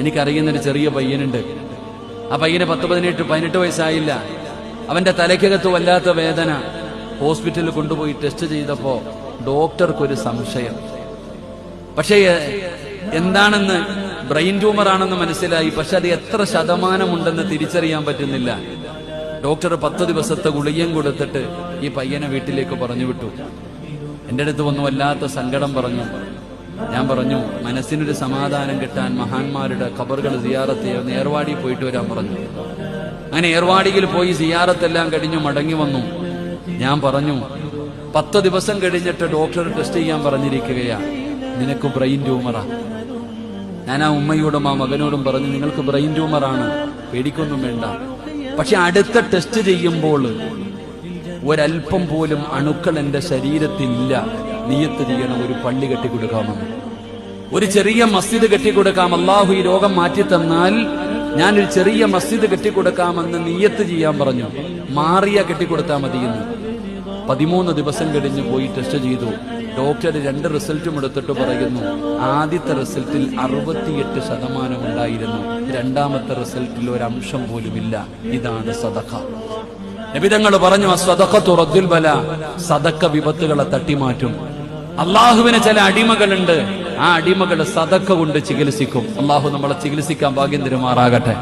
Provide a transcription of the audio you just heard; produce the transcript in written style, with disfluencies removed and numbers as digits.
എനിക്കറിയുന്നൊരു ചെറിയ പയ്യനുണ്ട്. ആ പയ്യന് 18 വയസ്സായില്ല. അവന്റെ തലയ്ക്കകത്ത് വല്ലാത്ത വേദന. ഹോസ്പിറ്റലിൽ കൊണ്ടുപോയി ടെസ്റ്റ് ചെയ്തപ്പോ ഡോക്ടർക്കൊരു സംശയം. പക്ഷേ എന്താണെന്ന്, ബ്രെയിൻ ട്യൂമർ ആണെന്ന് മനസ്സിലായി. പക്ഷെ അത് എത്ര ശതമാനമുണ്ടെന്ന് തിരിച്ചറിയാൻ പറ്റുന്നില്ല. ഡോക്ടർ 10 ദിവസത്തെ ഗുളികയും കൊടുത്തിട്ട് ഈ പയ്യനെ വീട്ടിലേക്ക് പറഞ്ഞു വിട്ടു. എൻ്റെ അടുത്ത് വന്നു വല്ലാത്ത സങ്കടം പറഞ്ഞു. ഞാൻ പറഞ്ഞു, മനസ്സിനൊരു സമാധാനം കിട്ടാൻ മഹാന്മാരുടെ ഖബറുകൾ സിയാറത്ത് ചെയ്യാൻ ഏർവാടി പോയിട്ട് വരാൻ പറഞ്ഞു. അങ്ങനെ ഏർവാടിയിൽ പോയി സിയാറത്തെല്ലാം കഴിഞ്ഞു മടങ്ങി വന്നു. ഞാൻ പറഞ്ഞു, 10 ദിവസം കഴിഞ്ഞിട്ട് ഡോക്ടർ ടെസ്റ്റ് ചെയ്യാൻ പറഞ്ഞിരിക്കുകയാ, നിനക്ക് ബ്രെയിൻ ട്യൂമറാ. ഞാൻ ആ ഉമ്മയോടും ആ മകനോടും പറഞ്ഞു, നിങ്ങൾക്ക് ബ്രെയിൻ ട്യൂമറാണ്, പേടിക്കൊന്നും വേണ്ട. പക്ഷെ അടുത്ത ടെസ്റ്റ് ചെയ്യുമ്പോൾ ഒരൽപ്പം പോലും അണുക്കൾ എന്റെ ശരീരത്തിലില്ല. നിയത്ത് ചെയ്യണം, ഒരു പള്ളി കെട്ടിക്കൊടുക്കാമെന്ന്, ഒരു ചെറിയ മസ്ജിദ് കെട്ടിക്കൊടുക്കാം. അള്ളാഹു ഈ രോഗം മാറ്റി തന്നാൽ ഞാനൊരു ചെറിയ മസ്ജിദ് കെട്ടിക്കൊടുക്കാമെന്ന് നിയത്ത് ചെയ്യാൻ പറഞ്ഞു. മാറിയ കെട്ടിക്കൊടുത്താൽ മതിയെന്ന്. 13 ദിവസം കഴിഞ്ഞ് പോയി ടെസ്റ്റ് ചെയ്തു. ഡോക്ടർ 2 റിസൾട്ടും എടുത്തിട്ട് പറയുന്നു, ആദ്യത്തെ റിസൾട്ടിൽ 68% ഉണ്ടായിരുന്നു, രണ്ടാമത്തെ റിസൾട്ടിൽ ഒരു അംശം പോലുമില്ല. ഇതാണ് സദഖ. നബി തങ്ങൾ പറഞ്ഞു, അസ്സദഖത്തു റദ്ദുൽ ബലാ, സദഖ വിപത്തുകളെ തട്ടിമാറ്റും. അള്ളാഹുവിന് ചില അടിമകളുണ്ട്, ആ അടിമകൾ സദഖ കൊണ്ട് ചികിത്സിക്കും. അള്ളാഹു നമ്മളെ ചികിത്സിക്കാൻ ഭാഗ്യം തരുമാറാകട്ടെ.